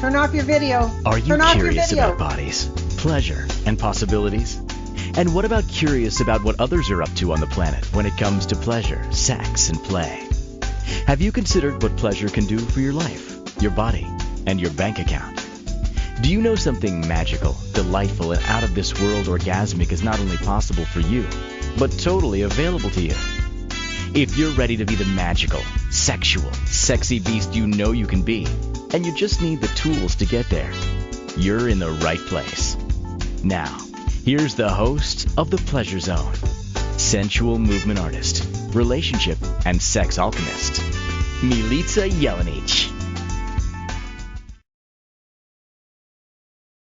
Turn off your video. Are you Turn off your curious video. about bodies, pleasure, and possibilities? And what about curious about what others are up to on the planet when it comes to pleasure, sex, and play? Have you considered what pleasure can do for your life, your body, and your bank account? Do you know something magical, delightful, and out of this world orgasmic is not only possible for you, but totally available to you? If you're ready to be the magical, sexual, sexy beast you know you can be, and you just need the tools to get there, you're in the right place. Now, here's the host of The Pleasure Zone, sensual movement artist, relationship and sex alchemist, Milica Jelenic.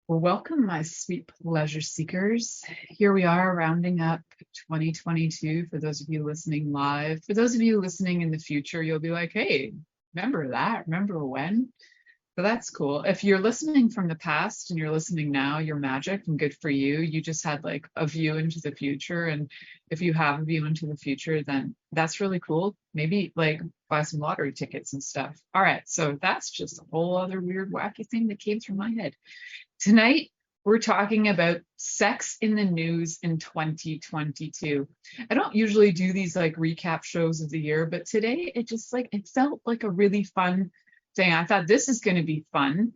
Welcome, my sweet pleasure seekers. Here we are rounding up 2022 for those of you listening live. For those of you listening in the future, you'll be like, hey, remember that? Remember when? So that's cool. If you're listening from the past and you're listening now, you're magic and good for you. You just had like a view into the future. And if you have a view into the future, then that's really cool. Maybe like buy some lottery tickets and stuff. All right. So that's just a whole other weird, wacky thing that came through my head. Tonight, we're talking about sex in the news in 2022. I don't usually do these like recap shows of the year, but today it felt like a really fun thing. I thought this is going to be fun.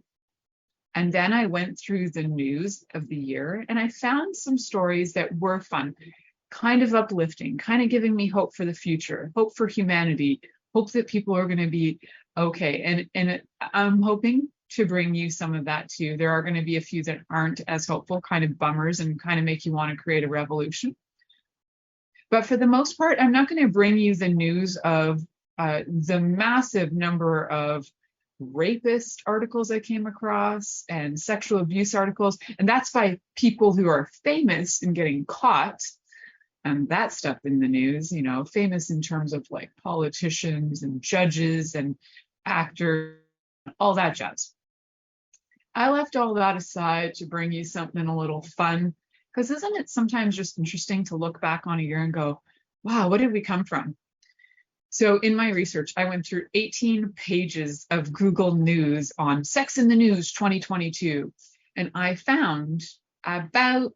And then I went through the news of the year and I found some stories that were fun, kind of uplifting, kind of giving me hope for the future, hope for humanity, hope that people are going to be okay. And I'm hoping to bring you some of that too. There are going to be a few that aren't as hopeful, kind of bummers, and kind of make you want to create a revolution. But for the most part, I'm not going to bring you the news of the massive number of rapist articles I came across and sexual abuse articles. And that's by people who are famous and getting caught. And that stuff in the news, you know, famous in terms of like politicians and judges and actors, all that jazz. I left all that aside to bring you something a little fun, because isn't it sometimes just interesting to look back on a year and go, wow, what did we come from? So in my research, I went through 18 pages of Google News on Sex in the News 2022, and I found about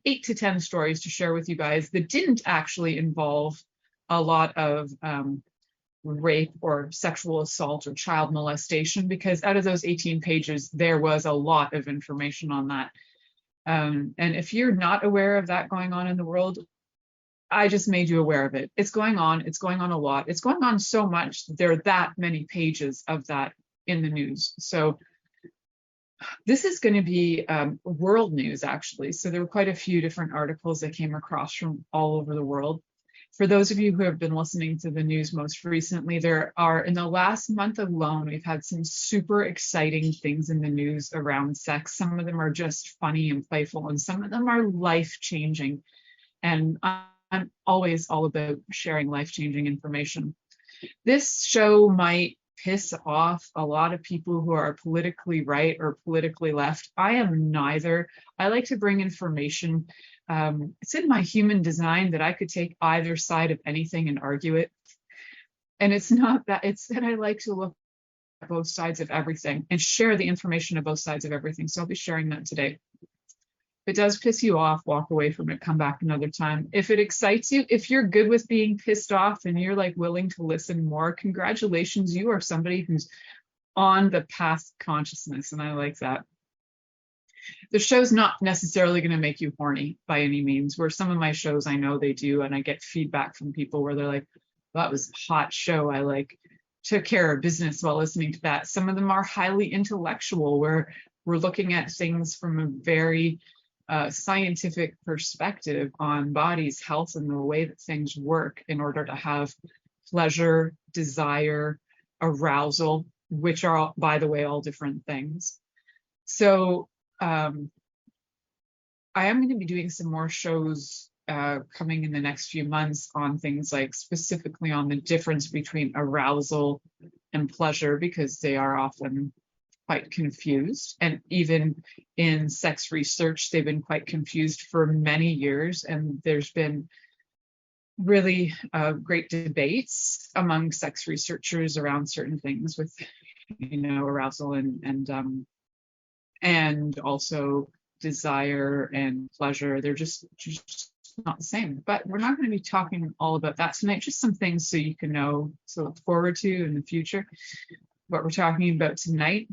8 to 10 stories to share with you guys that didn't actually involve a lot of rape or sexual assault or child molestation, because out of those 18 pages, there was a lot of information on that. And if you're not aware of that going on in the world, I just made you aware of it. It's going on a lot. It's going on so much. There are that many pages of that in the news. So this is going to be world news, actually. So there were quite a few different articles that came across from all over the world. For those of you who have been listening to the news most recently, there are, in the last month alone, we've had some super exciting things in the news around sex. Some of them are just funny and playful, and some of them are life-changing. And I'm always all about sharing life-changing information. This show might piss off a lot of people who are politically right or politically left. I am neither. I like to bring information. It's in my human design that I could take either side of anything and argue it. And it's not that, it's that I like to look at both sides of everything and share the information of both sides of everything. So I'll be sharing that today. If it does piss you off, walk away from it, come back another time. If it excites you, if you're good with being pissed off and you're like willing to listen more, congratulations, you are somebody who's on the path to consciousness, and I like that. The show's not necessarily going to make you horny by any means, where some of my shows I know they do, and I get feedback from people where they're like, well, that was a hot show. I like took care of business while listening to that. Some of them are highly intellectual, where we're looking at things from a very scientific perspective on bodies, health, and the way that things work in order to have pleasure, desire, arousal, which are, by the way, all different things. So I am going to be doing some more shows coming in the next few months on things like specifically on the difference between arousal and pleasure, because they are often quite confused. And even in sex research, they've been quite confused for many years. And there's been really great debates among sex researchers around certain things with arousal and also desire and pleasure. They're just not the same. But we're not going to be talking all about that tonight, just some things so you can know, so look forward to in the future. What we're talking about tonight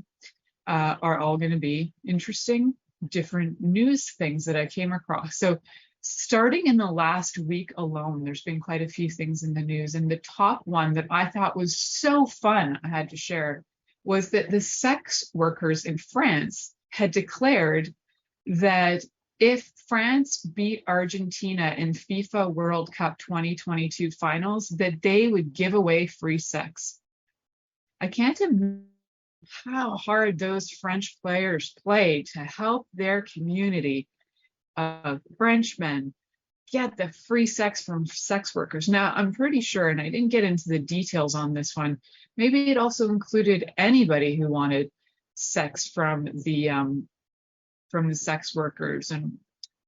are all going to be interesting, different news things that I came across. So starting in the last week alone, there's been quite a few things in the news. And the top one that I thought was so fun, I had to share, was that the sex workers in France had declared that if France beat Argentina in FIFA World Cup 2022 finals, that they would give away free sex. I can't imagine how hard those French players play to help their community of Frenchmen get the free sex from sex workers. Now, I'm pretty sure, and I didn't get into the details on this one, maybe it also included anybody who wanted sex from the sex workers. And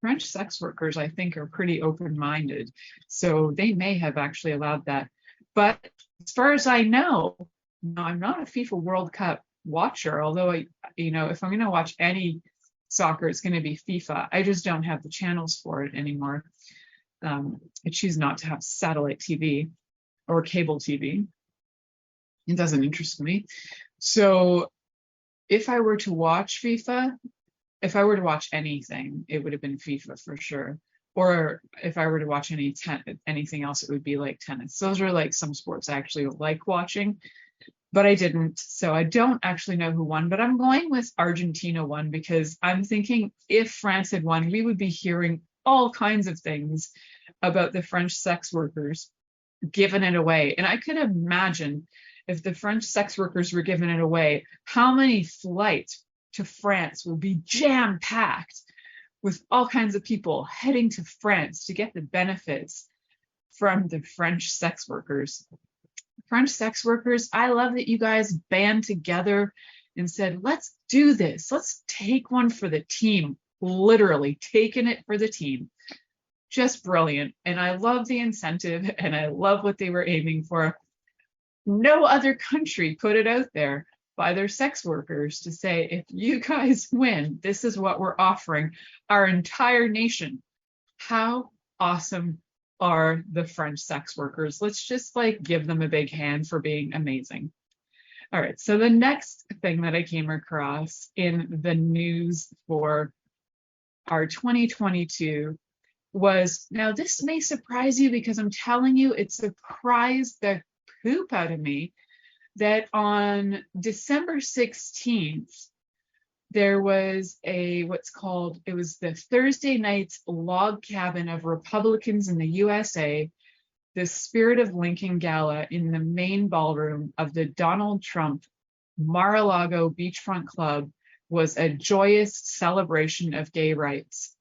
French sex workers, I think, are pretty open-minded, so they may have actually allowed that. But as far as I know, no, I'm not a FIFA World Cup watcher, although if I'm going to watch any soccer, it's going to be FIFA. I just don't have the channels for it anymore. I choose not to have satellite TV or cable TV. It doesn't interest me. So if I were to watch FIFA, if I were to watch anything, it would have been FIFA for sure. Or if I were to watch anything else, it would be like tennis. Those are like some sports I actually like watching, but I didn't. So I don't actually know who won, but I'm going with Argentina won because I'm thinking if France had won, we would be hearing all kinds of things about the French sex workers giving it away. And I could imagine if the French sex workers were giving it away, how many flights to France would be jam-packed with all kinds of people heading to France to get the benefits from the French sex workers. French sex workers, I love that you guys band together and said, let's do this. Let's take one for the team. Literally taking it for the team. Just brilliant. And I love the incentive and I love what they were aiming for. No other country put it out there by their sex workers to say, if you guys win, this is what we're offering our entire nation. How awesome are the French sex workers? Let's just give them a big hand for being amazing. All right, so the next thing that I came across in the news for our 2022 was, now this may surprise you because I'm telling you, it surprised the poop out of me, that on December 16th, there was it was the Thursday night's log cabin of Republicans in the USA, the Spirit of Lincoln Gala in the main ballroom of the Donald Trump Mar-a-Lago Beachfront Club was a joyous celebration of gay rights.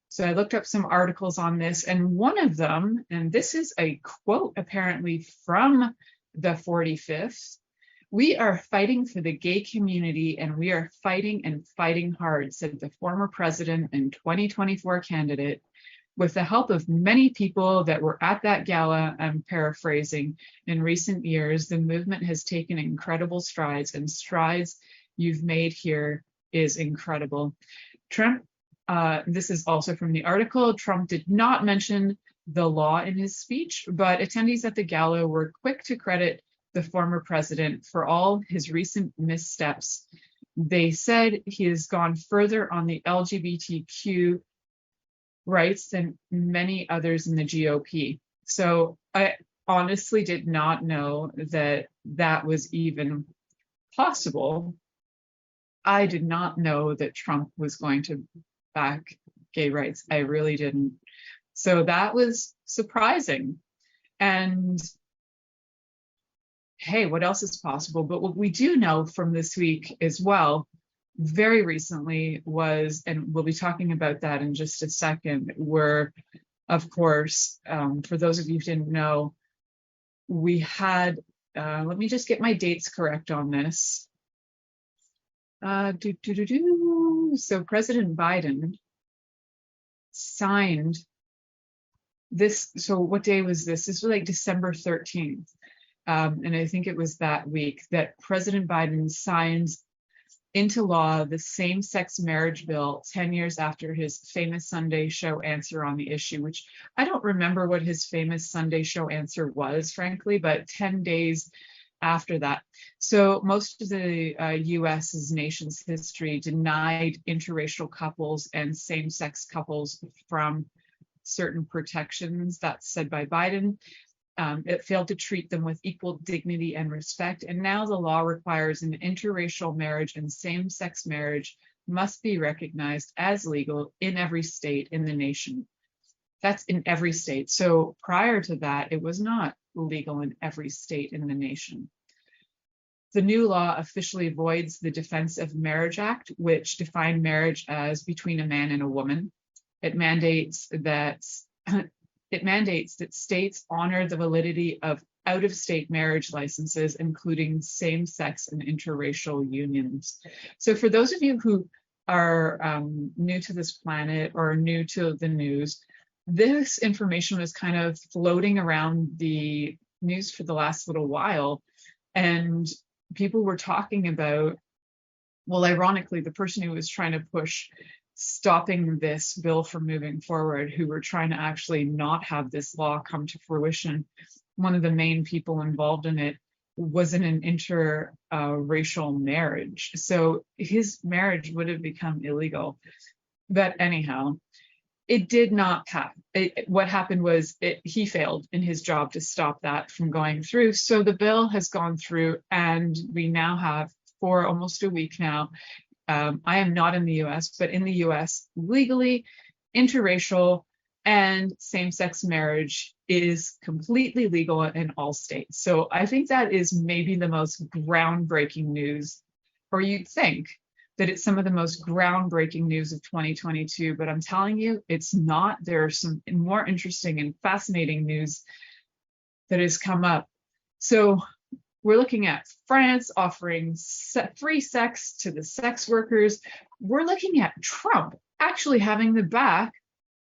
So I looked up some articles on this, and one of them, and this is a quote apparently from the 45th, "We are fighting for the gay community and we are fighting and fighting hard," said the former president and 2024 candidate. "With the help of many people that were at that gala," I'm paraphrasing, "in recent years, the movement has taken incredible strides, and strides you've made here is incredible." Trump, this is also from the article, Trump did not mention the law in his speech, but attendees at the gala were quick to credit the former president for all his recent missteps. They said he has gone further on the LGBTQ rights than many others in the GOP. So I honestly did not know that that was even possible. I did not know that Trump was going to back gay rights. I really didn't. So that was surprising. And hey, what else is possible? But what we do know from this week as well, very recently was, and we'll be talking about that in just a second, were, of course, for those of you who didn't know, we had, let me just get my dates correct on this. So President Biden signed this. So what day was this? This was December 13th. and I think it was that week, that President Biden signed into law the same-sex marriage bill 10 years after his famous Sunday show answer on the issue, which I don't remember what his famous Sunday show answer was, frankly, but 10 days after that. So most of the US's nation's history denied interracial couples and same-sex couples from certain protections. That's said by Biden. It failed to treat them with equal dignity and respect. And now the law requires an interracial marriage and same-sex marriage must be recognized as legal in every state in the nation. That's in every state. So prior to that, it was not legal in every state in the nation. The new law officially voids the Defense of Marriage Act, which defined marriage as between a man and a woman. It mandates that states honor the validity of out-of-state marriage licenses, including same-sex and interracial unions. So for those of you who are new to this planet or new to the news, this information was kind of floating around the news for the last little while, and people were talking about, well, ironically, the person who was trying to push stopping this bill from moving forward, who were trying to actually not have this law come to fruition, one of the main people involved in it was in an interracial marriage. So his marriage would have become illegal. But anyhow, it did not pass. What happened was he failed in his job to stop that from going through. So the bill has gone through, and we now have, for almost a week now, I am not in the US, but in the US, legally, interracial and same-sex marriage is completely legal in all states. So I think that is maybe the most groundbreaking news, or you'd think that it's some of the most groundbreaking news of 2022, but I'm telling you, it's not. There are some more interesting and fascinating news that has come up. So we're looking at France offering free sex to the sex workers. We're looking at Trump actually having the back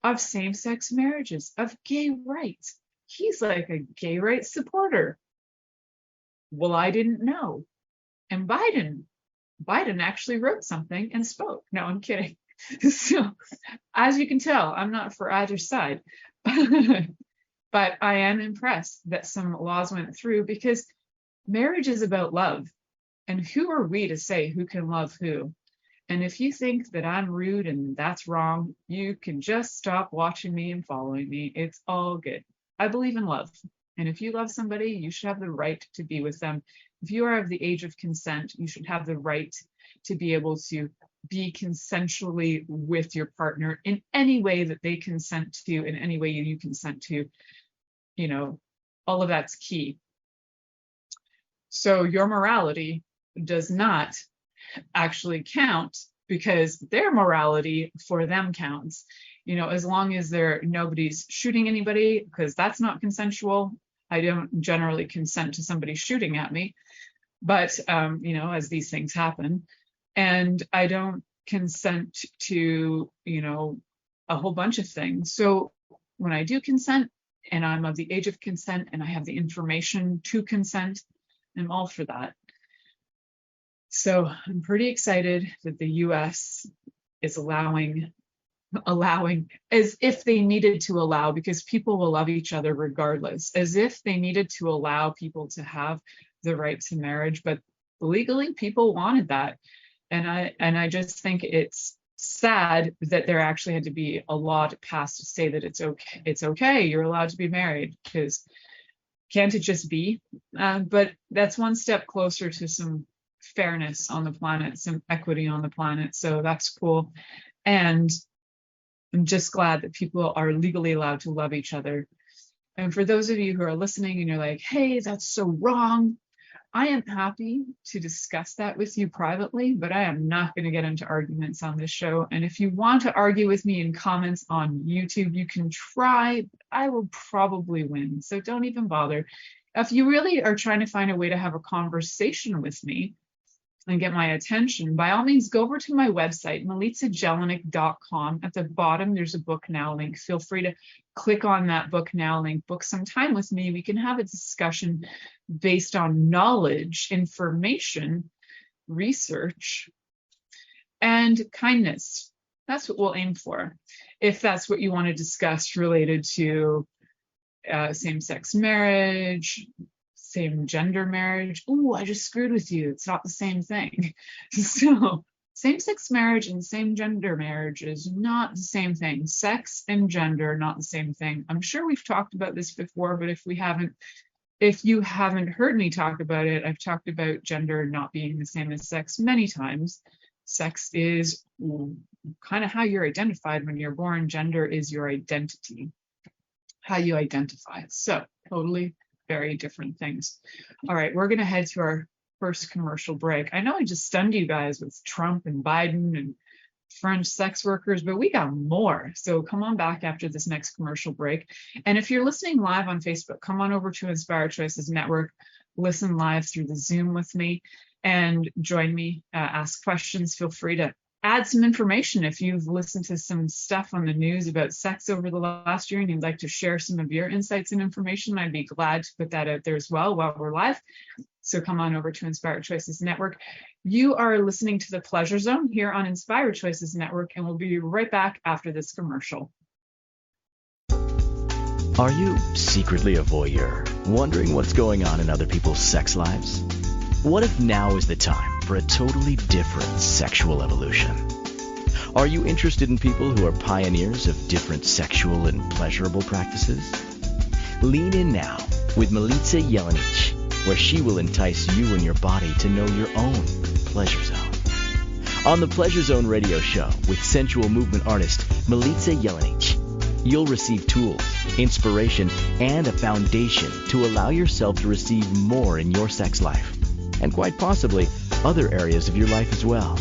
of same-sex marriages, of gay rights. He's like a gay rights supporter. Well, I didn't know. And Biden actually wrote something and spoke. No, I'm kidding. So as you can tell, I'm not for either side. But I am impressed that some laws went through, because marriage is about love. And who are we to say who can love who? And if you think that I'm rude and that's wrong, you can just stop watching me and following me. It's all good. I believe in love. And if you love somebody, you should have the right to be with them. If you are of the age of consent, you should have the right to be able to be consensually with your partner in any way that they consent to, in any way you consent to. You know, all of that's key. So your morality does not actually count, because their morality for them counts. You know, as long as nobody's shooting anybody, because that's not consensual. I don't generally consent to somebody shooting at me, but you know, as these things happen, and I don't consent to, you know, a whole bunch of things. So when I do consent, and I'm of the age of consent, and I have the information to consent, I'm all for that. So I'm pretty excited that the US is allowing as if they needed to allow, because people will love each other regardless, as if they needed to allow people to have the right to marriage. But legally, people wanted that. And I just think it's sad that there actually had to be a law to pass to say that it's okay, you're allowed to be married, because can't it just be? But that's one step closer to some fairness on the planet, some equity on the planet. So that's cool. And I'm just glad that people are legally allowed to love each other. And for those of you who are listening and you're like, hey, that's so wrong, I am happy to discuss that with you privately, but I am not going to get into arguments on this show. And if you want to argue with me in comments on YouTube, you can try, but I will probably win. So don't even bother. If you really are trying to find a way to have a conversation with me, and get my attention, by all means, go over to my website, milicajelenic.com. At the bottom, there's a book now link. Feel free to click on that book now link. Book some time with me. We can have a discussion based on knowledge, information, research, and kindness. That's what we'll aim for. If that's what you want to discuss related to same-sex marriage, same gender marriage. Oh, I just screwed with you. It's not the same thing. So same-sex marriage and same gender marriage is not the same thing. Sex and gender, not the same thing. I'm sure we've talked about this before, but if you haven't heard me talk about it, I've talked about gender not being the same as sex many times. Sex is kind of how you're identified when you're born. Gender is your identity, how you identify. So totally very different things. All right, we're going to head to our first commercial break. I know I just stunned you guys with Trump and Biden and French sex workers, but we got more. So come on back after this next commercial break. And if you're listening live on Facebook, come on over to Inspired Choices Network, listen live through the Zoom with me, and join me, ask questions. Feel free to add some information if you've listened to some stuff on the news about sex over the last year and you'd like to share some of your insights and information. I'd be glad to put that out there as well while we're live. So come on over to Inspired Choices Network. You are listening to The Pleasure Zone here on Inspired Choices Network, and we'll be right back after this commercial. Are you secretly a voyeur, wondering what's going on in other people's sex lives? What if now is the time for a totally different sexual evolution? Are you interested in people who are pioneers of different sexual and pleasurable practices? Lean in now with Milica Jelenic, where she will entice you and your body to know your own pleasure zone. On the Pleasure Zone radio show with sensual movement artist Milica Jelenic, you'll receive tools, inspiration, and a foundation to allow yourself to receive more in your sex life, and quite possibly other areas of your life as well.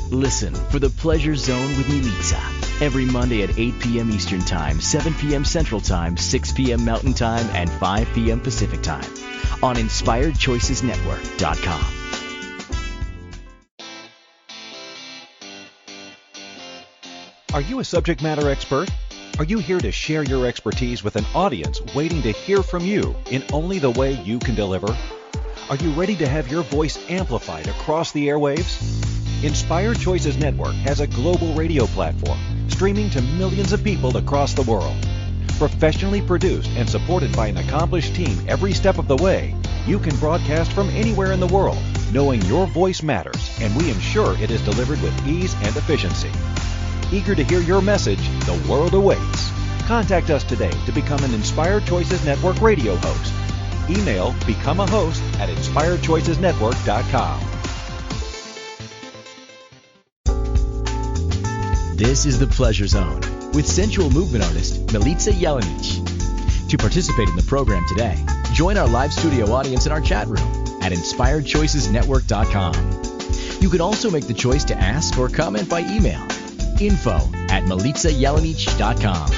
Listen for The Pleasure Zone with Milica every Monday at 8 p.m. Eastern Time, 7 p.m. Central Time, 6 p.m. Mountain Time, and 5 p.m. Pacific Time on InspiredChoicesNetwork.com. Are you a subject matter expert? Are you here to share your expertise with an audience waiting to hear from you in only the way you can deliver? Are you ready to have your voice amplified across the airwaves? Inspired Choices Network has a global radio platform streaming to millions of people across the world. Professionally produced and supported by an accomplished team every step of the way, you can broadcast from anywhere in the world, knowing your voice matters, and we ensure it is delivered with ease and efficiency. Eager to hear your message, the world awaits. Contact us today to become an Inspired Choices Network radio host. Email become a host at inspiredchoicesnetwork.com. This is The Pleasure Zone with sensual movement artist Milica Jelenic. To participate in the program today, join our live studio audience in our chat room at inspiredchoicesnetwork.com. You can also make the choice to ask or comment by email, info@milicajelenic.com.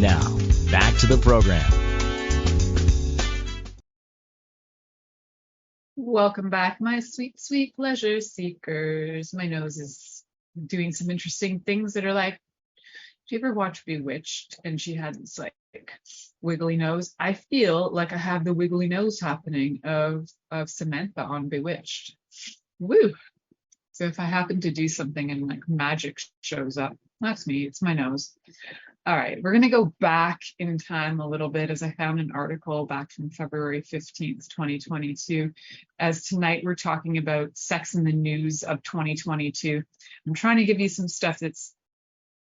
Now, back to the program. Welcome back, my sweet, sweet pleasure seekers. My nose is doing some interesting things that are like, do you ever watch Bewitched? And she had this like wiggly nose. I feel like I have the wiggly nose happening of Samantha on Bewitched. Woo! So if I happen to do something and like magic shows up, that's me. It's my nose. All right, we're going to go back in time a little bit, as I found an article back from February 15th, 2022, as tonight we're talking about sex in the news of 2022. I'm trying to give you some stuff that's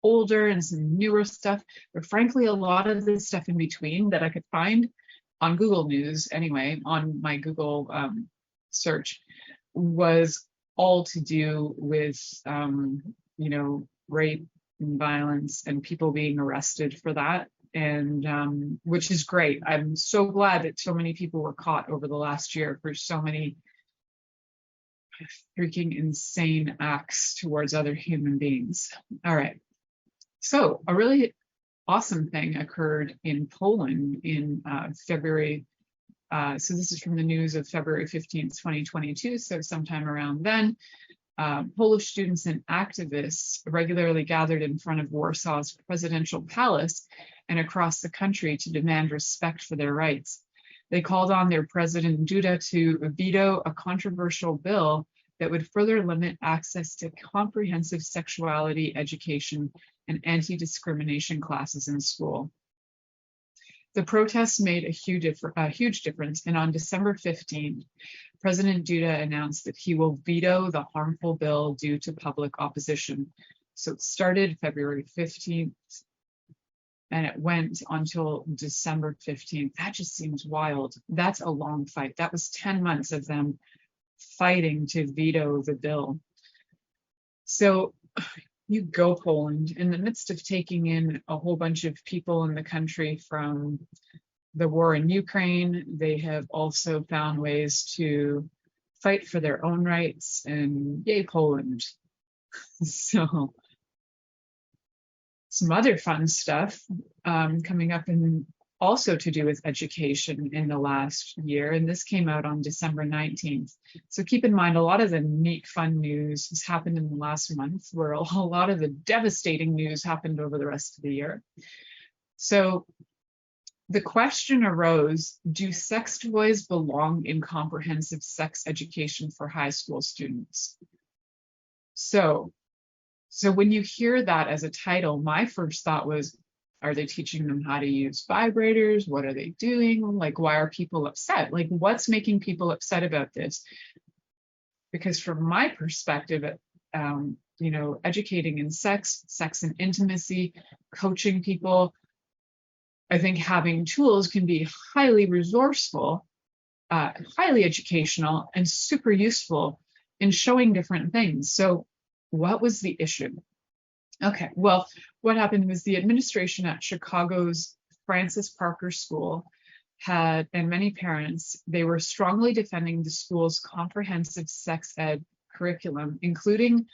older and some newer stuff, but frankly, a lot of the stuff in between that I could find on Google News, anyway, on my Google search, was all to do with, rape and violence and people being arrested for that, and which is great. I'm so glad that so many people were caught over the last year for so many freaking insane acts towards other human beings. All right. So a really awesome thing occurred in Poland in February So this is from the news of February 15th, 2022. So sometime around then, Polish students and activists regularly gathered in front of Warsaw's presidential palace and across the country to demand respect for their rights. They called on their president Duda to veto a controversial bill that would further limit access to comprehensive sexuality education and anti-discrimination classes in school. The protests made a huge difference, and on December 15th, President Duda announced that he will veto the harmful bill due to public opposition. So it started February 15th, and it went until December 15th. That just seems wild. That's a long fight. That was 10 months of them fighting to veto the bill. So you go, Poland, in the midst of taking in a whole bunch of people in the country from the war in Ukraine, they have also found ways to fight for their own rights, and yay, Poland. So some other fun stuff coming up, and also to do with education in the last year, and this came out on December 19th. So keep in mind, a lot of the neat, fun news has happened in the last month, where a lot of the devastating news happened over the rest of the year. So the question arose, do sex toys belong in comprehensive sex education for high school students? So when you hear that as a title, my first thought was, are they teaching them how to use vibrators? What are they doing? Like, why are people upset? Like, what's making people upset about this? Because from my perspective, educating in sex and intimacy, coaching people, I think having tools can be highly resourceful, highly educational, and super useful in showing different things. So what was the issue? Okay, well, what happened was the administration at Chicago's Francis Parker School and many parents, they were strongly defending the school's comprehensive sex ed curriculum, including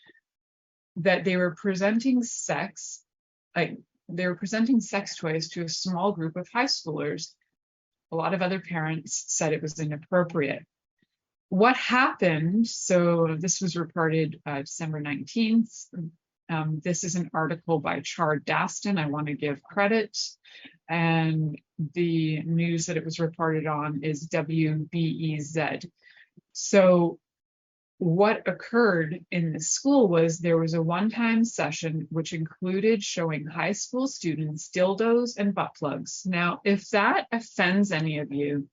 that they were presenting sex toys to a small group of high schoolers. A lot of other parents said it was inappropriate. What happened? So this was reported December 19th. This is an article by Char Daston. I want to give credit. And the news that it was reported on is WBEZ. So what occurred in the school was there was a one-time session which included showing high school students dildos and butt plugs. Now, if that offends any of you,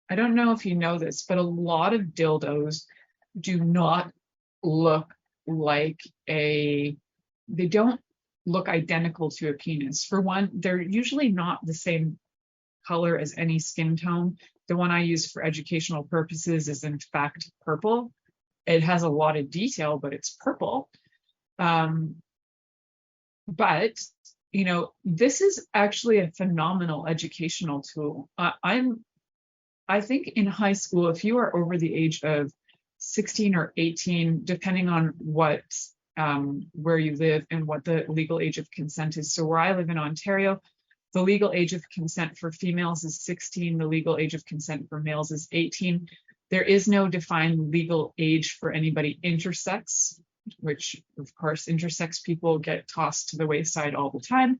I don't know if you know this, but a lot of dildos do not look like they don't look identical to a penis. For one, they're usually not the same color as any skin tone. The one I use for educational purposes is in fact purple. It has a lot of detail, but it's purple. But this is actually a phenomenal educational tool. I think in high school, if you are over the age of 16 or 18, depending on where you live and what the legal age of consent is. So where I live in Ontario, the legal age of consent for females is 16. The legal age of consent for males is 18. There is no defined legal age for anybody intersex, which of course intersex people get tossed to the wayside all the time.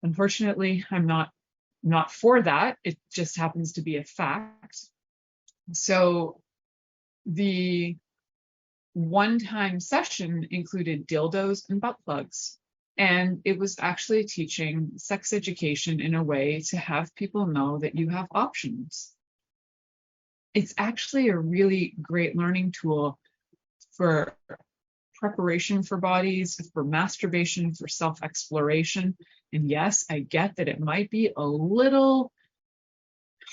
Unfortunately, I'm not for that. It just happens to be a fact. So the one-time session included dildos and butt plugs. And it was actually teaching sex education in a way to have people know that you have options. It's actually a really great learning tool for preparation for bodies, for masturbation, for self-exploration. And yes, I get that it might be a little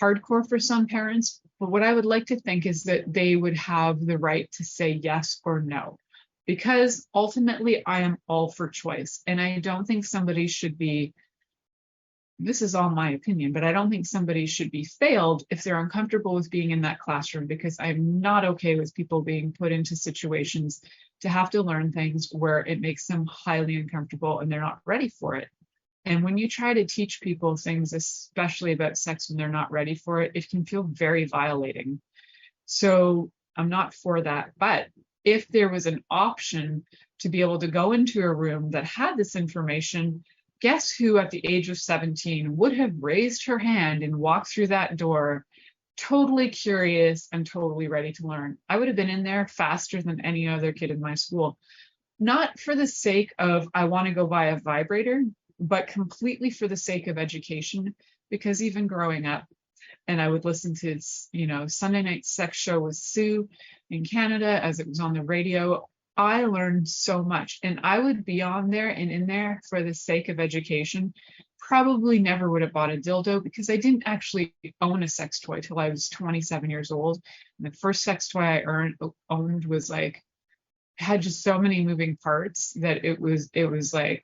hardcore for some parents, but what I would like to think is that they would have the right to say yes or no, because ultimately I am all for choice. And I don't think somebody should be, this is all my opinion, but I don't think somebody should be failed if they're uncomfortable with being in that classroom, because I'm not okay with people being put into situations to have to learn things where it makes them highly uncomfortable and they're not ready for it. And when you try to teach people things, especially about sex when they're not ready for it, it can feel very violating. So I'm not for that. But if there was an option to be able to go into a room that had this information, guess who at the age of 17 would have raised her hand and walked through that door, totally curious and totally ready to learn? I would have been in there faster than any other kid in my school. Not for the sake of, I want to go buy a vibrator, but completely for the sake of education. Because even growing up, and I would listen to, Sunday Night Sex Show with Sue in Canada as it was on the radio, I learned so much. And I would be on there and in there for the sake of education. Probably never would have bought a dildo because I didn't actually own a sex toy till I was 27 years old. And the first sex toy I owned was like, had just so many moving parts that it was like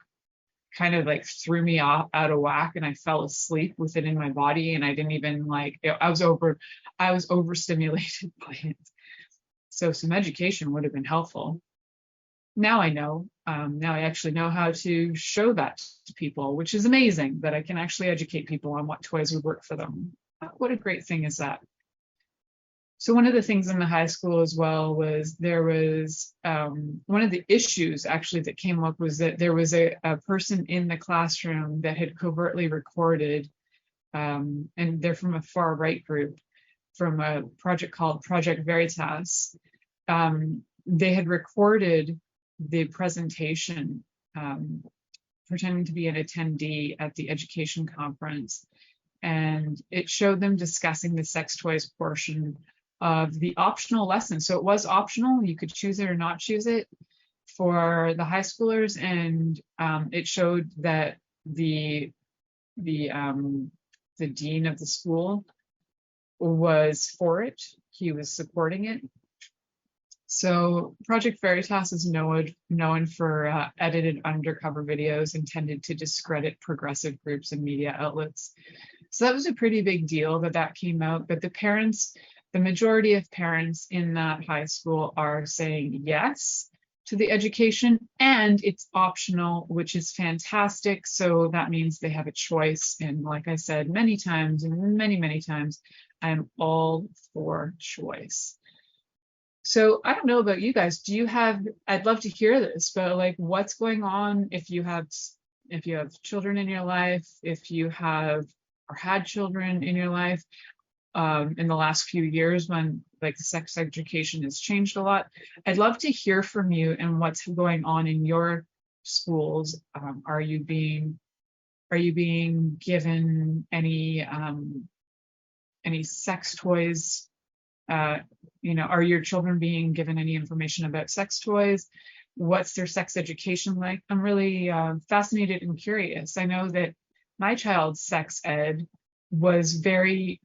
kind of like threw me off out of whack, and I fell asleep with it in my body, and I didn't even like I was overstimulated by it. So some education would have been helpful. Now I know. Now I actually know how to show that to people, which is amazing that I can actually educate people on what toys would work for them. What a great thing is that. So one of the things in the high school as well was there was one of the issues actually that came up was that there was a person in the classroom that had covertly recorded, and they're from a far right group, from a project called Project Veritas. They had recorded the presentation, pretending to be an attendee at the education conference, and it showed them discussing the sex toys portion of the optional lesson. So it was optional, you could choose it or not choose it for the high schoolers, and it showed that the dean of the school was for it. He was supporting it. So Project Veritas is known for edited undercover videos intended to discredit progressive groups and media outlets. So that was a pretty big deal that came out. But the majority of parents in that high school are saying yes to the education, and it's optional, which is fantastic. So that means they have a choice. And like I said many times, and many times, I'm all for choice. So I don't know about you guys. I'd love to hear this, but like what's going on if you have children in your life, if you have or had children in your life in the last few years when like the sex education has changed a lot. I'd love to hear from you and what's going on in your schools. Are you being given any sex toys? Are your children being given any information about sex toys? What's their sex education like? I'm really fascinated and curious. I know that my child's sex ed was very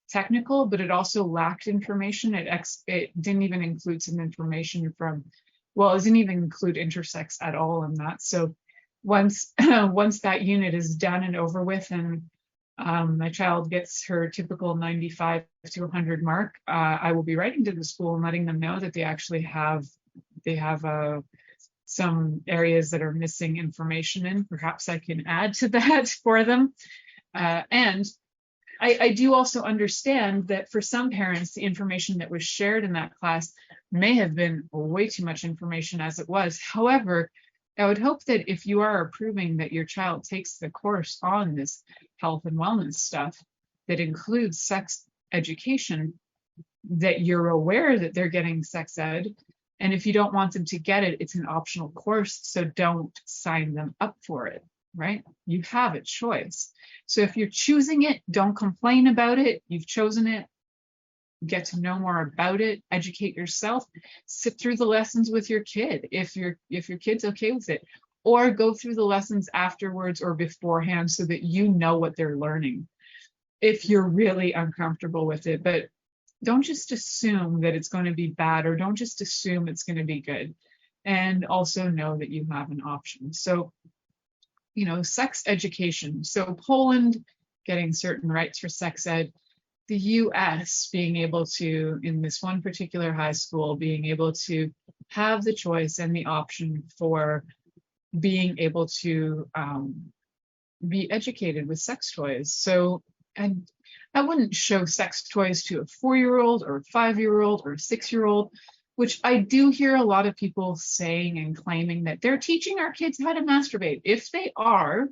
technical, but it also lacked information. It didn't even include some information it didn't even include intersex at all in that. So once that unit is done and over with, and my child gets her typical 95 to 100 mark, I will be writing to the school and letting them know that they actually have some areas that are missing information in. Perhaps I can add to that for them. And I do also understand that for some parents, the information that was shared in that class may have been way too much information as it was. However, I would hope that if you are approving that your child takes the course on this health and wellness stuff that includes sex education, that you're aware that they're getting sex ed. And if you don't want them to get it, it's an optional course. So don't sign them up for it, right? You have a choice. So if you're choosing it, don't complain about it. You've chosen it. Get to know more about it, educate yourself, sit through the lessons with your kid if your kid's okay with it, or go through the lessons afterwards or beforehand so that you know what they're learning if you're really uncomfortable with it. But don't just assume that it's going to be bad, or don't just assume it's going to be good. And also know that you have an option. So, sex education. So Poland getting certain rights for sex ed, the US being able to, in this one particular high school, being able to have the choice and the option for being able to be educated with sex toys. So, and I wouldn't show sex toys to a 4-year-old or a 5-year-old or a 6-year-old, which I do hear a lot of people saying and claiming that they're teaching our kids how to masturbate. If they are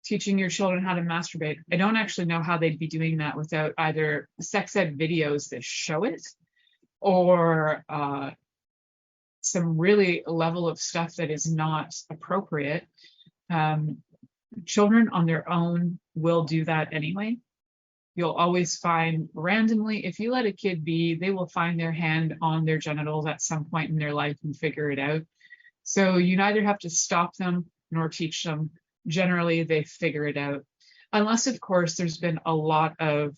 teaching your children how to masturbate, I don't actually know how they'd be doing that without either sex ed videos that show it or some really level of stuff that is not appropriate. Children on their own will do that anyway. You'll always find randomly, if you let a kid be, they will find their hand on their genitals at some point in their life and figure it out. So you neither have to stop them nor teach them. Generally, they figure it out. Unless, of course, there's been a lot of,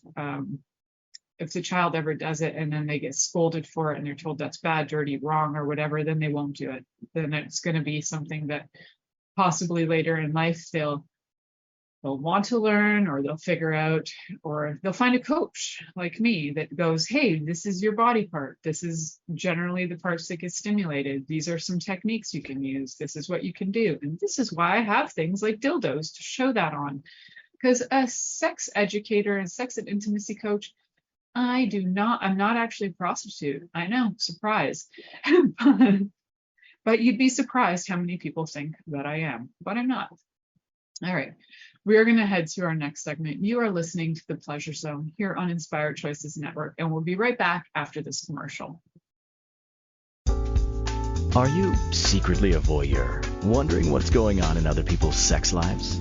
if the child ever does it and then they get scolded for it and they're told that's bad, dirty, wrong, or whatever, then they won't do it. Then it's going to be something that possibly later in life they'll want to learn, or they'll figure out, or they'll find a coach like me that goes, hey, this is your body part. This is generally the parts that get stimulated. These are some techniques you can use. This is what you can do. And this is why I have things like dildos to show that on. Because a sex educator and sex and intimacy coach, I'm not actually a prostitute. I know, surprise. But you'd be surprised how many people think that I am, but I'm not. All right. We are going to head to our next segment. You are listening to The Pleasure Zone here on Inspired Choices Network, and we'll be right back after this commercial. Are you secretly a voyeur, wondering what's going on in other people's sex lives?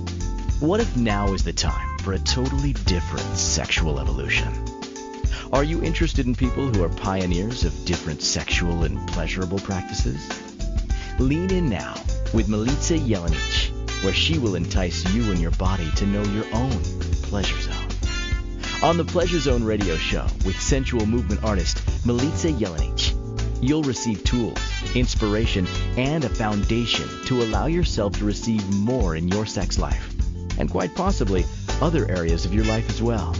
What if now is the time for a totally different sexual evolution? Are you interested in people who are pioneers of different sexual and pleasurable practices? Lean in now with Milica Jelenic, where she will entice you and your body to know your own pleasure zone. On the Pleasure Zone radio show with sensual movement artist Milica Jelenic, you'll receive tools, inspiration, and a foundation to allow yourself to receive more in your sex life, and quite possibly other areas of your life as well.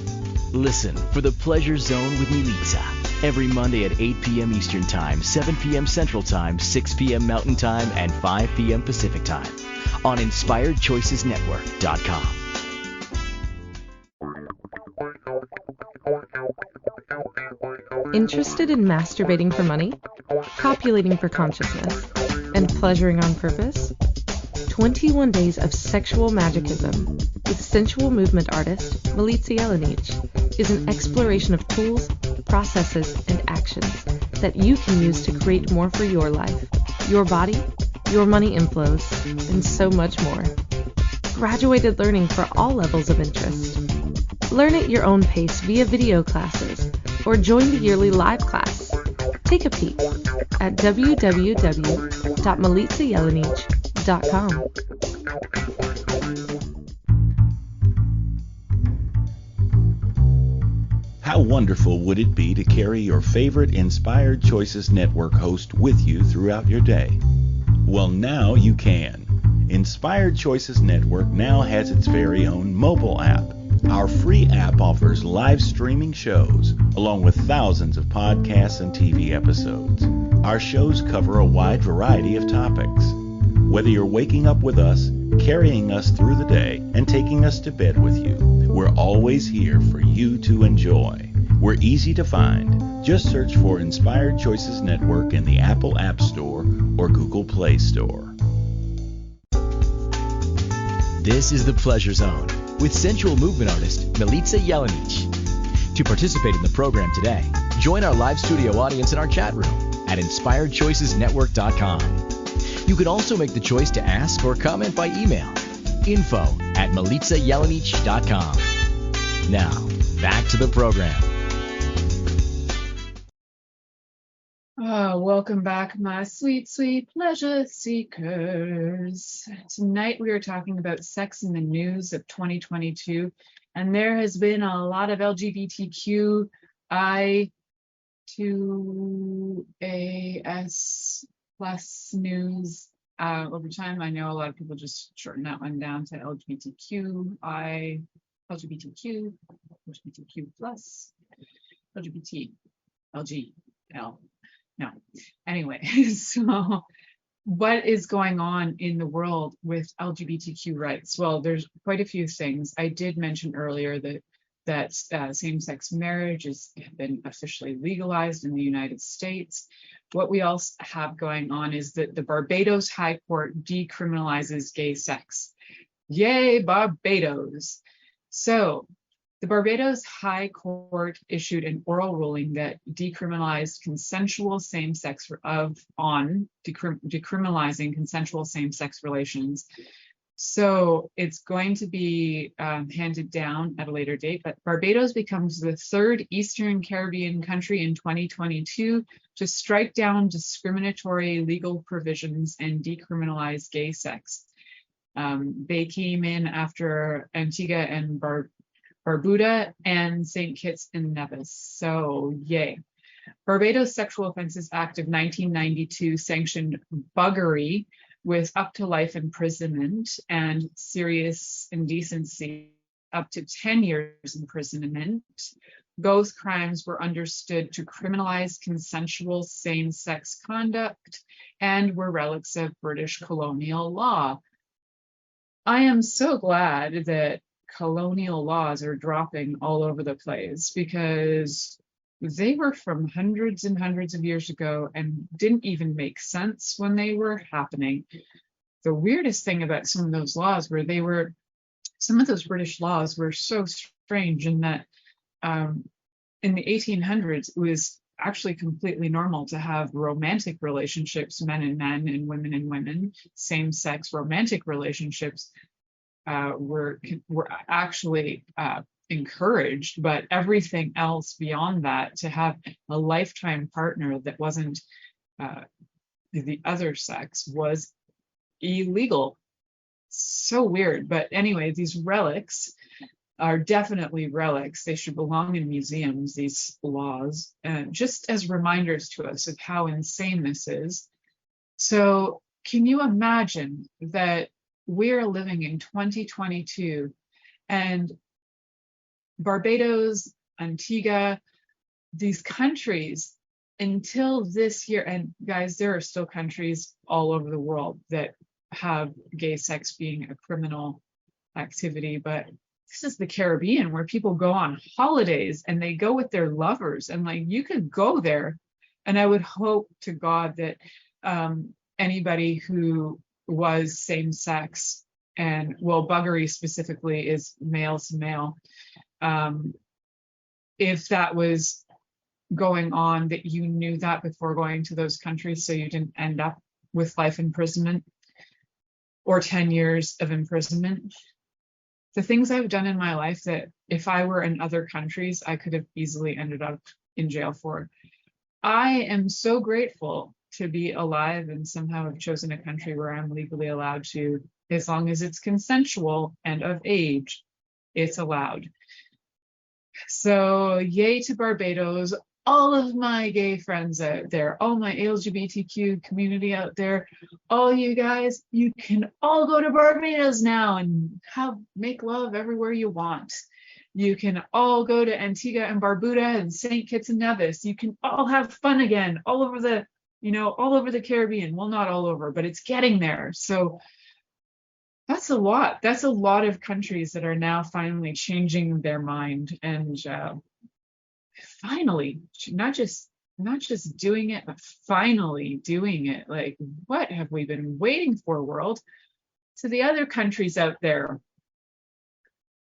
Listen for the Pleasure Zone with Milica every Monday at 8 p.m. Eastern Time, 7 p.m. Central Time, 6 p.m. Mountain Time, and 5 p.m. Pacific Time on InspiredChoicesNetwork.com. Interested in masturbating for money, copulating for consciousness, and pleasuring on purpose? 21 Days of Sexual Magicism with sensual movement artist Milica Jelenic is an exploration of tools, processes, and actions that you can use to create more for your life, your body, your money inflows, and so much more. Graduated learning for all levels of interest. Learn at your own pace via video classes or join the yearly live class. Take a peek at www.milicajelenic.com. How wonderful would it be to carry your favorite Inspired Choices Network host with you throughout your day? Well, now you can. Inspired Choices Network now has its very own mobile app. Our free app offers live streaming shows, along with thousands of podcasts and TV episodes. Our shows cover a wide variety of topics. Whether you're waking up with us, carrying us through the day, and taking us to bed with you, we're always here for you to enjoy. We're easy to find. Just search for Inspired Choices Network in the Apple App Store or Google Play Store. This is The Pleasure Zone with sensual movement artist Milica Jelenic. To participate in the program today, join our live studio audience in our chat room at InspiredChoicesNetwork.com. You can also make the choice to ask or comment by email, info@milicajelenic.com. Now, back to the program. Welcome back, my sweet, sweet pleasure seekers. Tonight we are talking about sex in the news of 2022, and there has been a lot of LGBTQI2AS plus news over time. I know a lot of people just shorten that one down to LGBTQI, LGBTQ, LGBTQ plus, LGBT, LGL. No. Anyway, so what is going on in the world with LGBTQ rights? Well, there's quite a few things. I did mention earlier that same-sex marriage has been officially legalized in the United States. What we also have going on is that the Barbados High Court decriminalizes gay sex. Yay, Barbados! So the Barbados High Court issued an oral ruling that decriminalized consensual same-sex decriminalizing consensual same-sex relations. So it's going to be handed down at a later date, but Barbados becomes the third Eastern Caribbean country in 2022 to strike down discriminatory legal provisions and decriminalize gay sex. They came in after Antigua and Barbuda and St. Kitts and Nevis. So yay. Barbados Sexual Offences Act of 1992 sanctioned buggery with up to life imprisonment and serious indecency up to 10 years imprisonment. Both crimes were understood to criminalize consensual same-sex conduct and were relics of British colonial law. I am so glad that colonial laws are dropping all over the place, because they were from hundreds and hundreds of years ago and didn't even make sense when they were happening. The weirdest thing about some of those laws some of those British laws were so strange in that in the 1800s, it was actually completely normal to have romantic relationships, men and men and women. Same-sex romantic relationships were actually encouraged, but everything else beyond that, to have a lifetime partner that wasn't the other sex, was illegal. So weird. But anyway, these relics are definitely relics. They should belong in museums, these laws, just as reminders to us of how insane this is. So can you imagine that we're living in 2022 and Barbados, Antigua, these countries, until this year, and guys, there are still countries all over the world that have gay sex being a criminal activity, but this is the Caribbean, where people go on holidays and they go with their lovers, and like, you could go there. And I would hope to God that anybody who was same sex, and well, buggery specifically is male to male, if that was going on, that you knew that before going to those countries, so you didn't end up with life imprisonment or 10 years of imprisonment. The things I've done in my life that if I were in other countries, I could have easily ended up in jail for. I am so grateful to be alive and somehow have chosen a country where I'm legally allowed to, as long as it's consensual and of age, it's allowed. So yay to Barbados, all of my gay friends out there, all my LGBTQ community out there, all you guys, you can all go to Barbados now and make love everywhere you want. You can all go to Antigua and Barbuda and St. Kitts and Nevis. You can all have fun again, all over the Caribbean. Well, not all over, but it's getting there. So that's a lot. That's a lot of countries that are now finally changing their mind and finally, not just doing it, but finally doing it. Like, what have we been waiting for, world? To the other countries out there,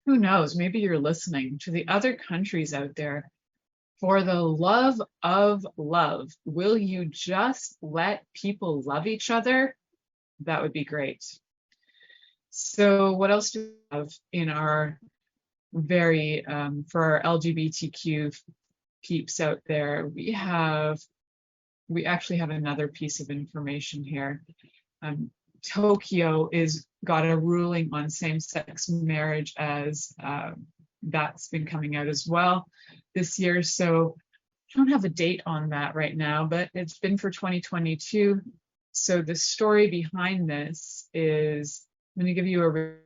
who knows, maybe you're listening, to the other countries out there, for the love of love, will you just let people love each other? That would be great. So what else do we have in our very, for our LGBTQ peeps out there? We actually have another piece of information here. Tokyo got a ruling on same-sex marriage, as that's been coming out as well this year. So I don't have a date on that right now, but it's been for 2022. So the story behind this is, I'm going to give you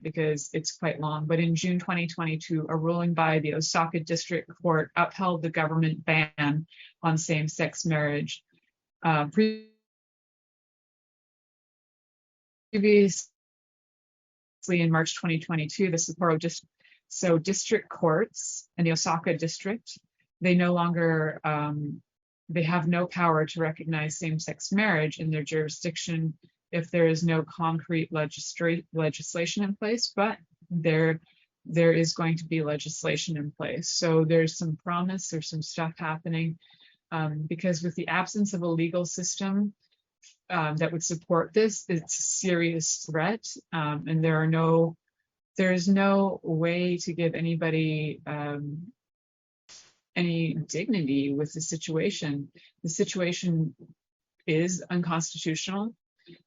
because it's quite long, but in June 2022, a ruling by the Osaka District Court upheld the government ban on same-sex marriage. previously in March 2022, the Sapporo district courts in the Osaka district, they no longer they have no power to recognize same-sex marriage in their jurisdiction if there is no concrete legislation in place, but there is going to be legislation in place. So there's some promise, there's some stuff happening, because with the absence of a legal system that would support this, it's a serious threat, and there is no way to give anybody any dignity with the situation. The situation is unconstitutional,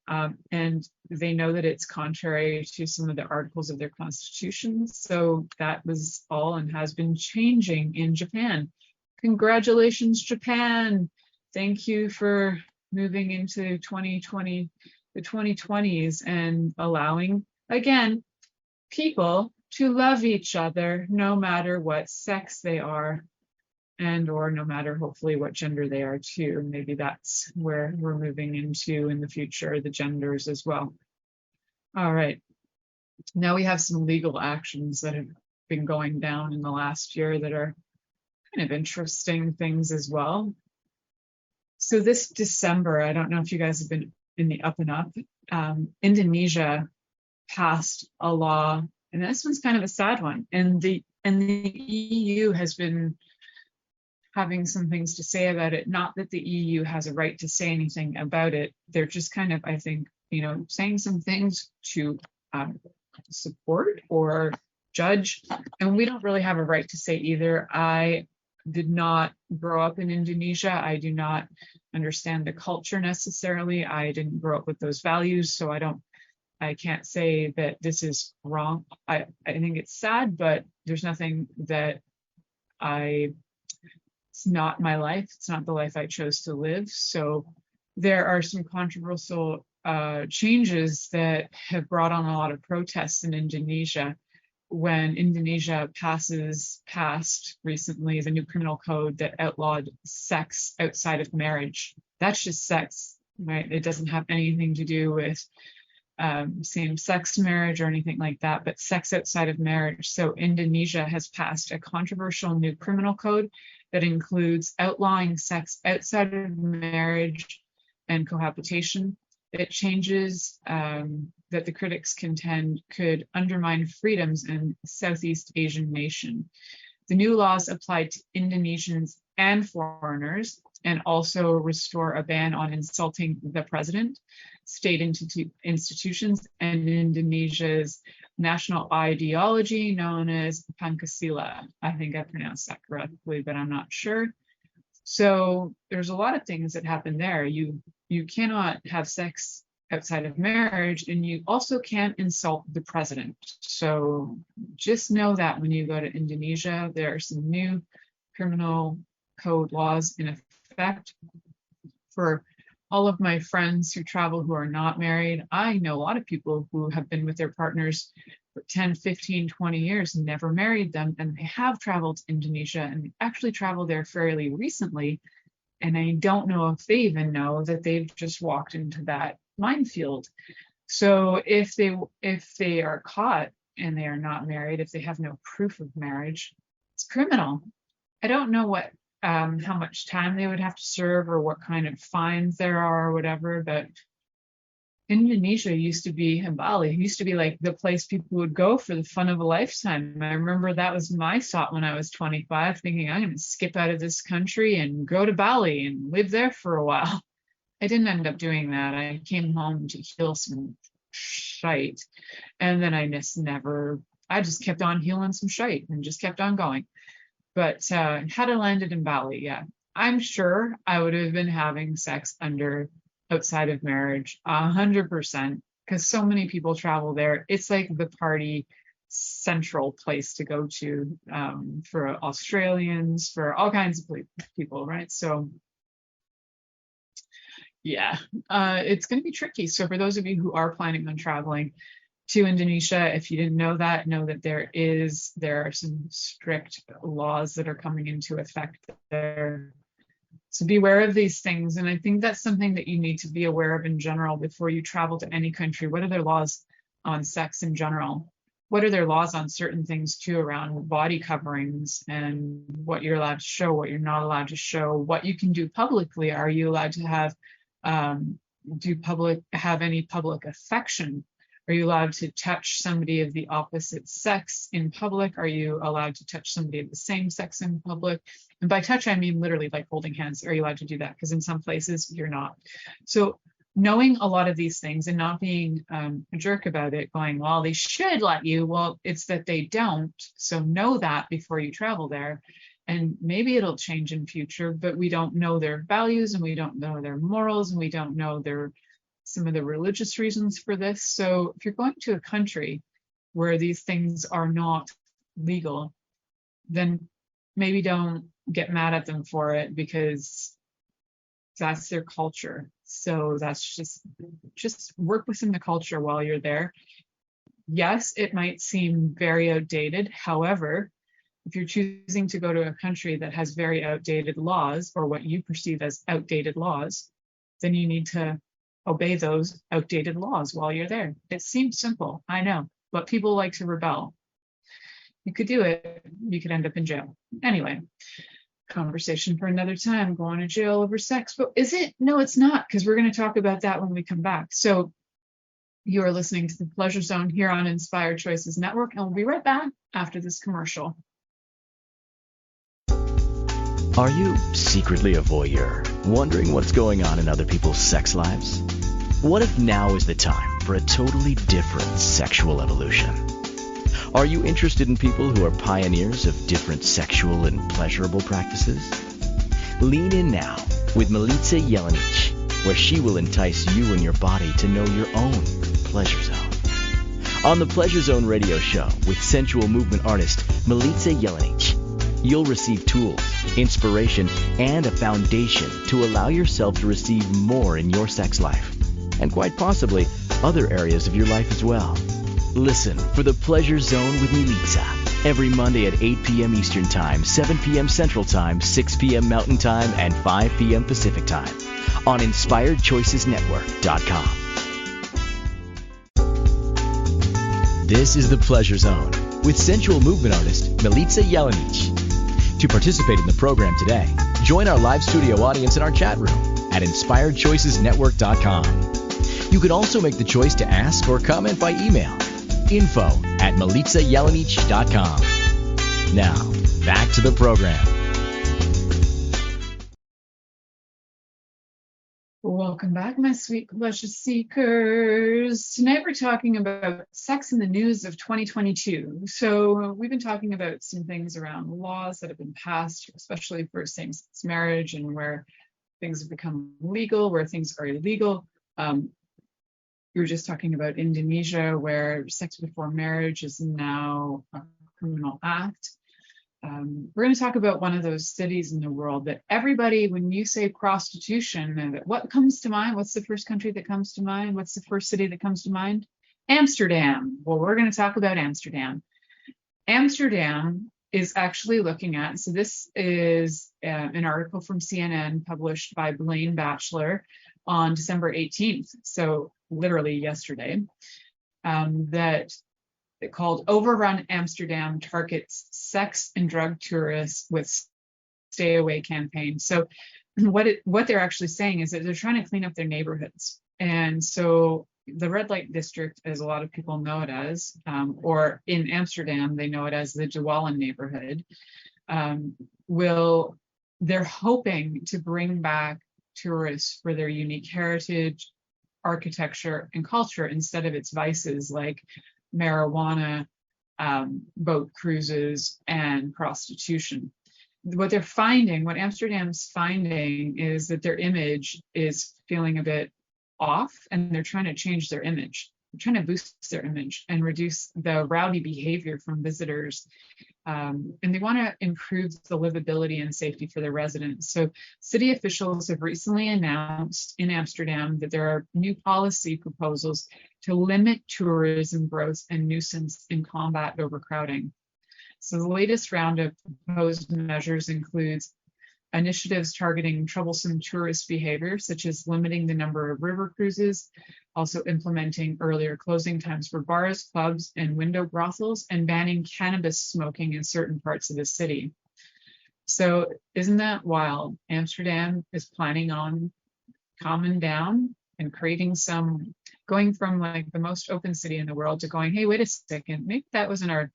and they know that it's contrary to some of the articles of their constitution. So that was all and has been changing in Japan. Congratulations, Japan. Thank you for moving into 2020, the 2020s, and allowing, again, people to love each other no matter what sex they are, and or no matter hopefully what gender they are too. Maybe that's where we're moving into in the future, the genders as well. All right, now we have some legal actions that have been going down in the last year that are kind of interesting things as well. So this December, I don't know if you guys have been in the up and up, Indonesia passed a law, and this one's kind of a sad one, and the EU has been having some things to say about it. Not that the EU has a right to say anything about it. They're just kind of, I think, saying some things to support or judge. And we don't really have a right to say either. I did not grow up in Indonesia. I do not understand the culture necessarily. I didn't grow up with those values, so I can't say that this is wrong. I think it's sad, but there's nothing that it's not my life. It's not the life I chose to live. So there are some controversial changes that have brought on a lot of protests in Indonesia. When Indonesia passed recently the new criminal code that outlawed sex outside of marriage. That's just sex, right? It doesn't have anything to do with same-sex marriage or anything like that, but sex outside of marriage. So Indonesia has passed a controversial new criminal code that includes outlawing sex outside of marriage and cohabitation. It changes that the critics contend could undermine freedoms in Southeast Asian nation. The new laws apply to Indonesians and foreigners, and also restore a ban on insulting the president, state institutions, and Indonesia's national ideology known as Pancasila. I think I pronounced that correctly, but I'm not sure. So there's a lot of things that happen there. You cannot have sex outside of marriage, and you also can't insult the president. So just know that when you go to Indonesia, there are some new criminal code laws in effect. For all of my friends who travel who are not married, I know a lot of people who have been with their partners for 10, 15, 20 years and never married them, and they have traveled to Indonesia and actually traveled there fairly recently. And I don't know if they even know that they've just walked into that minefield. So if they are caught and they are not married, if they have no proof of marriage, it's criminal. I don't know how much time they would have to serve or what kind of fines there are or whatever, but Indonesia used to be, and Bali used to be like the place people would go for the fun of a lifetime. I remember that was my thought when I was 25, thinking I'm going to skip out of this country and go to Bali and live there for a while. I didn't end up doing that. I came home to heal some shite, and then I just kept on healing some shite and just kept on going. But had I landed in Bali, yeah, I'm sure I would have been having sex outside of marriage, 100%, because so many people travel there. It's like the party central place to go to for Australians, for all kinds of people, right? So yeah, it's going to be tricky. So for those of you who are planning on traveling to Indonesia, if you didn't know that, know that there are some strict laws that are coming into effect there. So beware of these things. And I think that's something that you need to be aware of in general before you travel to any country. What are their laws on sex in general? What are their laws on certain things too, around body coverings and what you're allowed to show, what you're not allowed to show, what you can do publicly? Are you allowed to have any public affection? Are you allowed to touch somebody of the opposite sex in public? Are you allowed to touch somebody of the same sex in public? And by touch, I mean literally like holding hands. Are you allowed to do that? Because in some places you're not. So knowing a lot of these things and not being a jerk about it, going, well, they should let you. Well, it's that they don't. So know that before you travel there. And maybe it'll change in future, but we don't know their values and we don't know their morals and we don't know some of the religious reasons for this. So if you're going to a country where these things are not legal, then maybe don't get mad at them for it, because that's their culture. So that's just work within the culture while you're there. Yes, it might seem very outdated. However, if you're choosing to go to a country that has very outdated laws, or what you perceive as outdated laws, then you need to obey those outdated laws while you're there. It seems simple, I know, but people like to rebel. You could do it, you could end up in jail. Anyway, conversation for another time, going to jail over sex. But is it? No, it's not, because we're going to talk about that when we come back. So you are listening to the Pleasure Zone here on Inspired Choices Network, and we'll be right back after this commercial. Are you secretly a voyeur, wondering what's going on in other people's sex lives? What if now is the time for a totally different sexual evolution? Are you interested in people who are pioneers of different sexual and pleasurable practices? Lean in now with Milica Jelenic, where she will entice you and your body to know your own pleasure zone. On the Pleasure Zone radio show with sensual movement artist Milica Jelenic, you'll receive tools, inspiration, and a foundation to allow yourself to receive more in your sex life, and quite possibly other areas of your life as well. Listen for the Pleasure Zone with Milica every Monday at 8 p.m. Eastern Time, 7 p.m. Central Time, 6 p.m. Mountain Time, and 5 p.m. Pacific Time on InspiredChoicesNetwork.com. This is the Pleasure Zone with sensual movement artist Milica Jelenic. To participate in the program today, join our live studio audience in our chat room at InspiredChoicesNetwork.com. You can also make the choice to ask or comment by email, info@MilicaJelenic.com. Now, back to the program. Welcome back, my sweet pleasure seekers. Tonight we're talking about sex in the news of 2022. So we've been talking about some things around laws that have been passed, especially for same-sex marriage, and where things have become legal, where things are illegal. We were just talking about Indonesia, where sex before marriage is now a criminal act. We're going to talk about one of those cities in the world that everybody, when you say prostitution, what comes to mind? What's the first country that comes to mind? What's the first city that comes to mind? Amsterdam. Well, we're going to talk about Amsterdam. Amsterdam is actually looking at, so this is an article from CNN published by Blaine Batchelor on December 18th, so literally yesterday, that it called Overrun Amsterdam Targets Sex and Drug Tourists with Stay Away campaign. So what they're actually saying is that they're trying to clean up their neighborhoods. And so the red light district, as a lot of people know it as, or in Amsterdam, they know it as the Dwellen neighborhood, they're hoping to bring back tourists for their unique heritage, architecture, and culture instead of its vices like marijuana, boat cruises, and prostitution. What Amsterdam's finding is that their image is feeling a bit off, and they're trying to change their image. They're trying to boost their image and reduce the rowdy behavior from visitors. And they want to improve the livability and safety for their residents. So city officials have recently announced in Amsterdam that there are new policy proposals to limit tourism growth and nuisance and combat overcrowding. So the latest round of proposed measures includes initiatives targeting troublesome tourist behavior, such as limiting the number of river cruises, also implementing earlier closing times for bars, clubs, and window brothels, and banning cannabis smoking in certain parts of the city. So isn't that wild? Amsterdam is planning on calming down and creating some, going from like the most open city in the world to going, hey, wait a second, maybe that wasn't our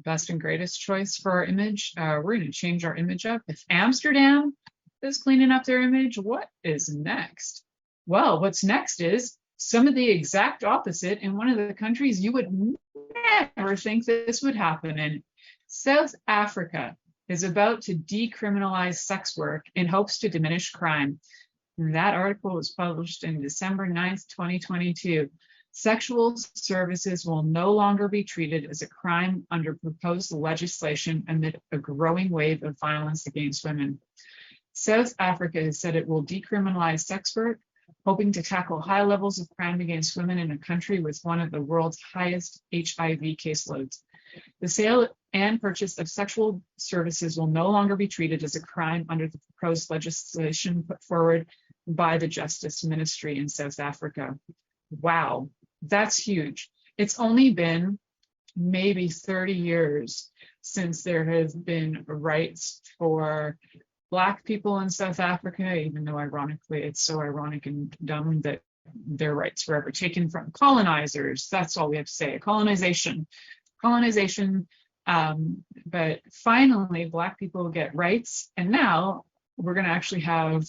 best and greatest choice for our image. We're going to change our image up. If Amsterdam is cleaning up their image, what is next? Well, what's next is some of the exact opposite in one of the countries you would never think this would happen in. South Africa is about to decriminalize sex work in hopes to diminish crime. And that article was published in December 9th, 2022. Sexual services will no longer be treated as a crime under proposed legislation amid a growing wave of violence against women. South Africa has said it will decriminalize sex work, hoping to tackle high levels of crime against women in a country with one of the world's highest HIV caseloads. The sale and purchase of sexual services will no longer be treated as a crime under the proposed legislation put forward by the Justice Ministry in South Africa. Wow, that's huge. It's only been maybe 30 years since there has been rights for Black people in South Africa, even though ironically, it's so ironic and dumb that their rights were ever taken from colonizers. That's all we have to say, colonization. But finally, Black people get rights. And now we're going to actually have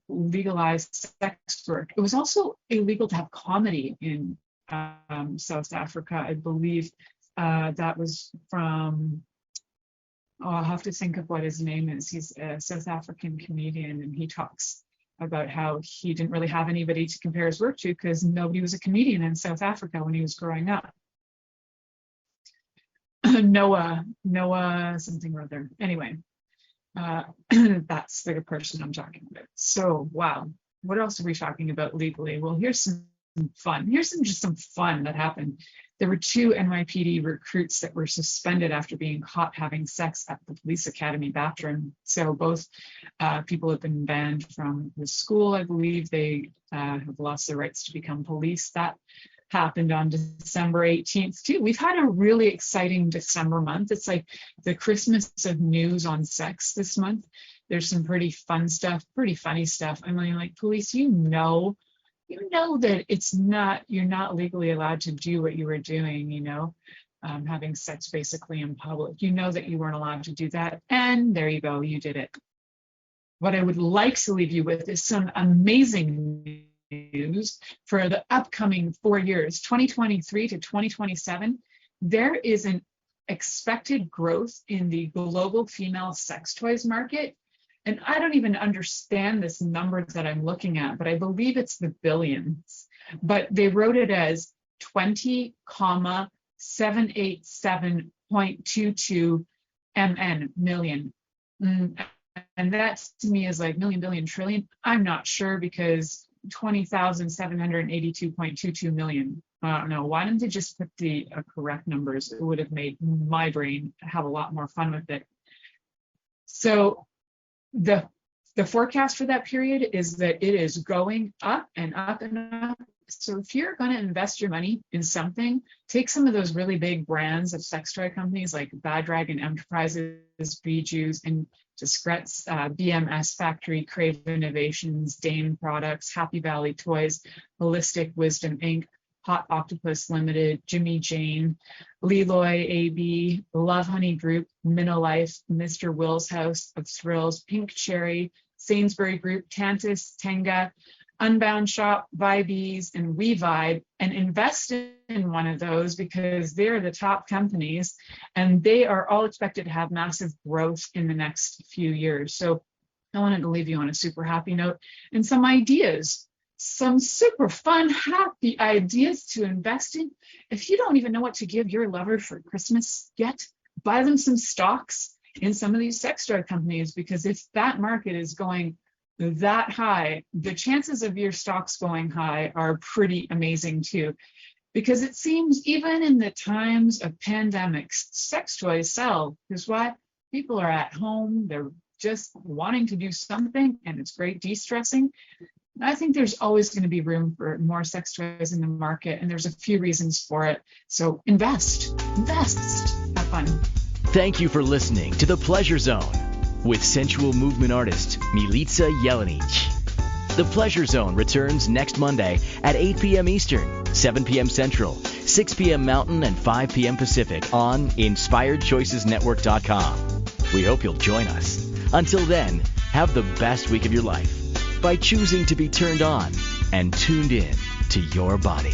legalized sex work. It was also illegal to have comedy in South Africa. I believe that was from, I'll have to think of what his name is. He's a South African comedian, and he talks about how he didn't really have anybody to compare his work to because nobody was a comedian in South Africa when he was growing up. Noah, something or other. Anyway, that's the person I'm talking about. So, wow. What else are we talking about legally? Well, here's some fun. Here's some fun that happened. There were 2 NYPD recruits that were suspended after being caught having sex at the police academy bathroom. So both people have been banned from the school. I believe they have lost their rights to become police. That happened on December 18th too. We've had a really exciting December month. It's like the Christmas of news on sex this month. There's some pretty fun stuff, pretty funny stuff. I mean, like, police, you know that it's not, you're not legally allowed to do what you were doing, having sex basically in public. You know that you weren't allowed to do that. And there you go, you did it. What I would like to leave you with is some amazing news for the upcoming 4 years, 2023 to 2027. There is an expected growth in the global female sex toys market. And I don't even understand this number that I'm looking at, but I believe it's the billions. But they wrote it as 20,787.22 million. And that to me is like million, billion, trillion. I'm not sure because 20,782.22 million. I don't know. Why didn't they just put the correct numbers? It would have made my brain have a lot more fun with it. So the forecast for that period is that it is going up and up and up. So if you're going to invest your money in something, take some of those really big brands of sex toy companies like Bad Dragon Enterprises, Bijou's, and Discret's, BMS Factory, Crave Innovations, Dane Products, Happy Valley Toys, Holistic Wisdom Inc., Hot Octopus Limited, Jimmy Jane, Leroy AB, Love Honey Group, Minolife, Mr. Will's House of Thrills, Pink Cherry, Sainsbury Group, Tantus, Tenga, Unbound Shop, Vibes, and WeVibe, and invest in one of those because they're the top companies and they are all expected to have massive growth in the next few years. So I wanted to leave you on a super happy note and some ideas, some super fun, happy ideas to invest in. If you don't even know what to give your lover for Christmas yet, buy them some stocks in some of these sex toy companies, because if that market is going that high, the chances of your stocks going high are pretty amazing too. Because it seems even in the times of pandemics, sex toys sell. Because why? People are at home, they're just wanting to do something, and it's great de-stressing. I think there's always going to be room for more sex toys in the market, and there's a few reasons for it. So invest, have fun. Thank you for listening to The Pleasure Zone with sensual movement artist Milica Jelenic. The Pleasure Zone returns next Monday at 8 p.m. Eastern, 7 p.m. Central, 6 p.m. Mountain, and 5 p.m. Pacific on InspiredChoicesNetwork.com. We hope you'll join us. Until then, have the best week of your life by choosing to be turned on and tuned in to your body.